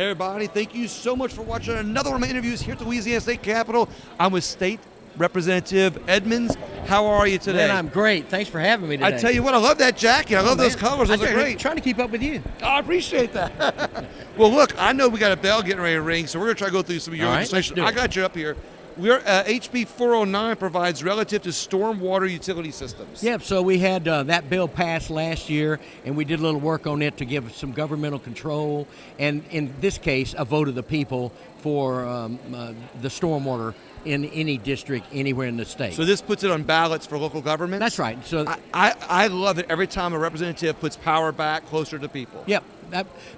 Hey everybody, thank you so much for watching another one of my interviews here at the Louisiana State Capitol. I'm with State Representative Edmonds. How are you today? Man, I'm great. Thanks for having me today. I tell you what, I love that jacket. I love those colors. Those are great. Trying to keep up with you. Oh, I appreciate that. Well, look, I know we got a bell getting ready to ring, so we're going to try to go through some of your legislation. I got you up here. We're HB 409 provides relative to stormwater utility systems. Yep, so we had that bill passed last year, and we did a little work on it to give some governmental control, and in this case, a vote of the people for the stormwater in any district anywhere in the state. So this puts it on ballots for local governments? That's right. So I love it every time a representative puts power back closer to people. Yep.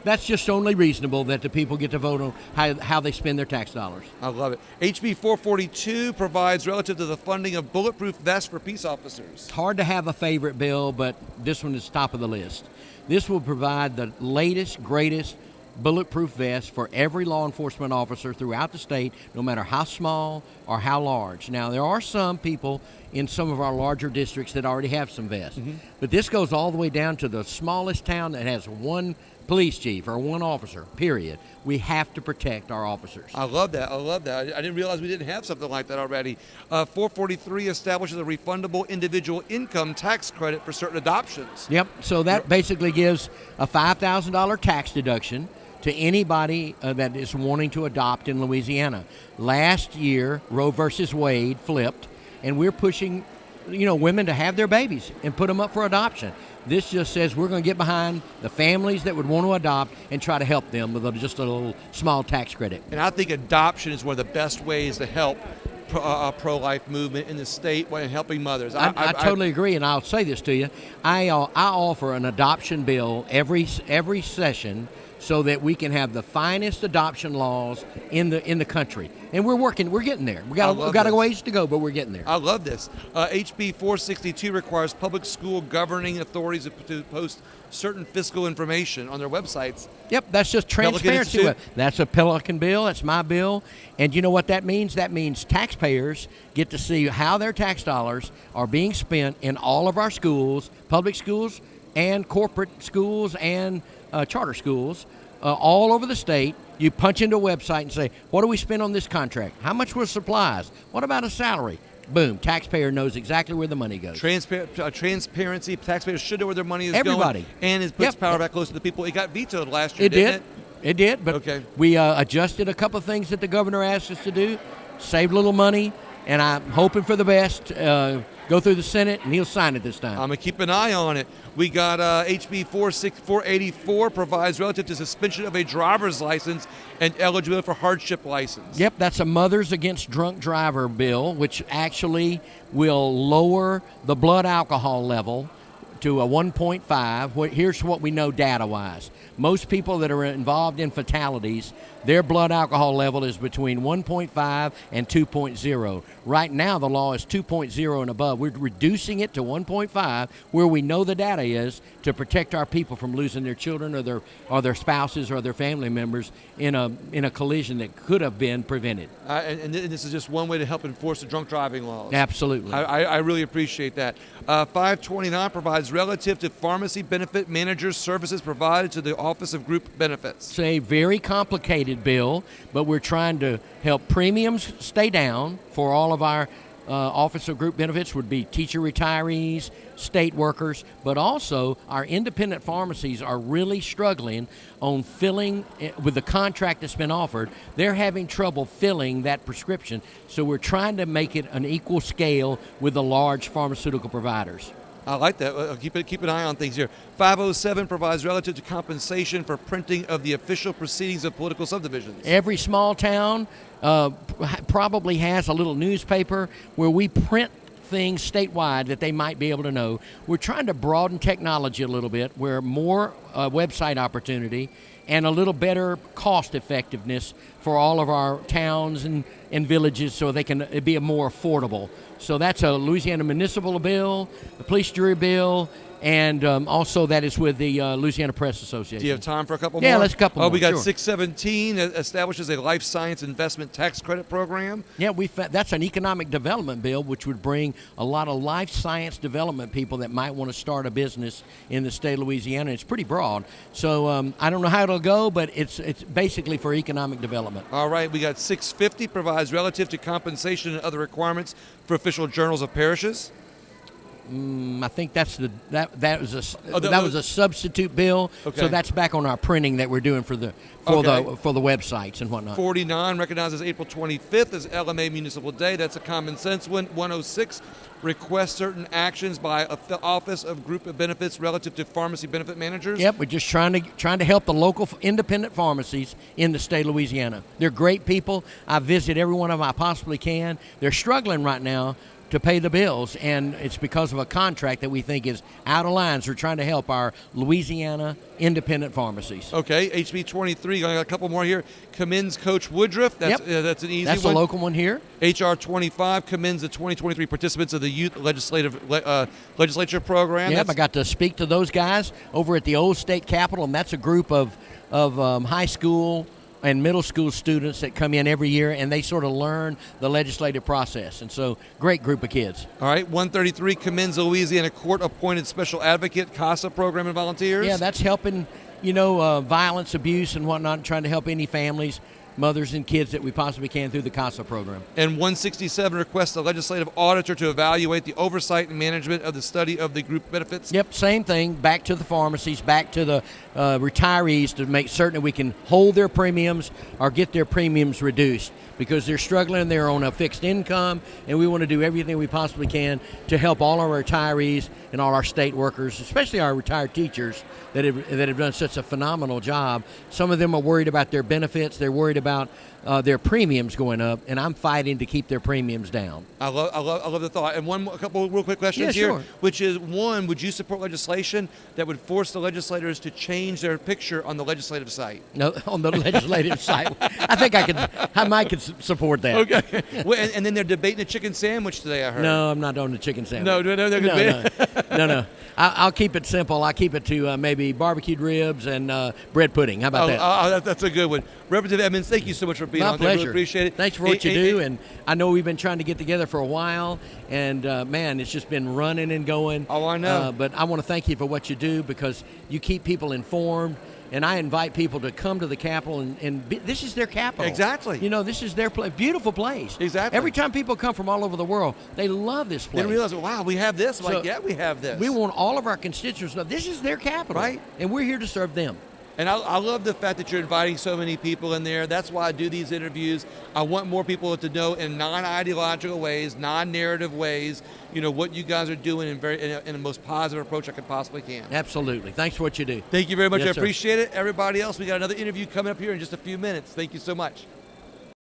That's just only reasonable that the people get to vote on how they spend their tax dollars. I love it. HB 442 provides relative to the funding of bulletproof vests for peace officers. It's hard to have a favorite bill, but this one is top of the list. This will provide the latest, greatest bulletproof vest for every law enforcement officer throughout the state, no matter how small or how large. Now, there are some people in some of our larger districts that already have some vests, but this goes all the way down to the smallest town that has one police chief or one officer, period. We have to protect our officers. I love that. I love that. I didn't realize we didn't have something like that already. 443 establishes a refundable individual income tax credit for certain adoptions. Yep. So that basically gives a $5,000 tax deduction to anybody that is wanting to adopt in Louisiana. Last year, Roe versus Wade flipped, and we're pushing, women to have their babies and put them up for adoption. This just says we're going to get behind the families that would want to adopt and try to help them with just a little small tax credit. And I think adoption is one of the best ways to help pro-life movement in the state when helping mothers. I totally agree, and I'll say this to you. I offer an adoption bill every session so that we can have the finest adoption laws in the country. And we're getting there. We got a ways to go, but we're getting there. I love this. HB 462 requires public school governing authorities to post certain fiscal information on their websites. Yep, that's just transparency. That's a Pelican bill. That's my bill. And you know what that means? That means taxpayers get to see how their tax dollars are being spent in all of our schools, public schools and corporate schools and charter schools all over the state. You punch into a website and say, what do we spend on this contract? How much were supplies? What about a salary? Boom, taxpayer knows exactly where the money goes. Transparency, taxpayers should know where their money is going. Everybody. And it puts power back close to the people. It got vetoed last year, didn't it? It did, but we adjusted a couple of things that the governor asked us to do, saved a little money, and I'm hoping for the best. Go through the Senate, and he'll sign it this time. I'm going to keep an eye on it. We got HB 484 provides relative to suspension of a driver's license and eligibility for hardship license. Yep, that's a Mothers Against Drunk Driver bill, which actually will lower the blood alcohol level to a 1.5. Here's what we know data-wise. Most people that are involved in fatalities, their blood alcohol level is between 1.5 and 2.0. Right now, the law is 2.0 and above. We're reducing it to 1.5, where we know the data is, to protect our people from losing their children or their spouses or their family members in a collision that could have been prevented. And this is just one way to help enforce the drunk driving laws. Absolutely. I really appreciate that. 529 provides relative to pharmacy benefit managers services provided to the Office of Group Benefits. It's a very complicated bill, but we're trying to help premiums stay down for all of our Office of Group Benefits would be teacher retirees, state workers, but also our independent pharmacies are really struggling on filling with the contract that's been offered. They're having trouble filling that prescription, so we're trying to make it an equal scale with the large pharmaceutical providers. I like that. Keep an eye on things here. 507 provides relative to compensation for printing of the official proceedings of political subdivisions. Every small town probably has a little newspaper where we print things statewide that they might be able to know. We're trying to broaden technology a little bit, where more website opportunity and a little better cost effectiveness for all of our towns and and villages so they can be more affordable. So that's a Louisiana municipal bill, the police jury bill, and also that is with the Louisiana Press Association. Do you have time for a couple more? Yeah, let's a couple more. We got sure. 617 establishes a life science investment tax credit program. Yeah, that's an economic development bill, which would bring a lot of life science development people that might want to start a business in the state of Louisiana. It's pretty broad. So I don't know how it'll go, but it's basically for economic development. All right, we got 650 provides relative to compensation and other requirements for official journals of parishes. I think that was a substitute bill. Okay. So that's back on our printing that we're doing for the websites and whatnot. 49 recognizes April 25th as LMA Municipal Day. That's a common sense one. 106 requests certain actions by the Office of Group of Benefits relative to pharmacy benefit managers. Yep, we're just trying to help the local independent pharmacies in the state of Louisiana. They're great people. I visit every one of them I possibly can. They're struggling right now to pay the bills, and it's because of a contract that we think is out of line. So we're trying to help our Louisiana independent pharmacies. Okay, HB 23, got a couple more here. Commends Coach Woodruff. That's an easy one. That's a local one here. HR 25 commends the 2023 participants of the Youth Legislature program. Yep, I got to speak to those guys over at the old state capitol, and that's a group of high school and middle school students that come in every year, and they sort of learn the legislative process. And so, great group of kids. All right, 133 commends the Louisiana Court-appointed Special Advocate CASA program and volunteers. Yeah, that's helping, violence, abuse, and whatnot, trying to help any families, mothers and kids that we possibly can through the CASA program. And 167 requests the legislative auditor to evaluate the oversight and management of the study of the group benefits. Yep, same thing. Back to the pharmacies, back to the retirees to make certain that we can hold their premiums or get their premiums reduced because they're struggling. They're on a fixed income, and we want to do everything we possibly can to help all our retirees and all our state workers, especially our retired teachers that have done such a phenomenal job. Some of them are worried about their benefits. They're worried about their premiums going up, and I'm fighting to keep their premiums down. I love the thought. And a couple of real quick questions here, sure. Which is, one, would you support legislation that would force the legislators to change their picture on the legislative site? No, on the legislative site. I think I might could support that. Okay. Well, and then they're debating a chicken sandwich today, I heard. No, I'm not on the chicken sandwich. No. I'll keep it simple. I'll keep it to maybe barbecued ribs and bread pudding. How about that? That's a good one. Representative Edmonds, thank you so much for being on. My pleasure. Really appreciate it. Thanks for what you do. And I know we've been trying to get together for a while, and man, it's just been running and going. Oh, I know. But I want to thank you for what you do because you keep people informed. And I invite people to come to the Capitol, and this is their capital. Exactly. This is their beautiful place. Exactly. Every time people come from all over the world, they love this place. They realize, wow, we have this. So yeah, we have this. We want all of our constituents to know this is their capital. Right. And we're here to serve them. And I love the fact that you're inviting so many people in there. That's why I do these interviews. I want more people to know in non-ideological ways, non-narrative ways, what you guys are doing in the most positive approach I possibly can. Absolutely. Thanks for what you do. Thank you very much. Yes, I sir. appreciate it. Everybody else, we got another interview coming up here in just a few minutes. Thank you so much.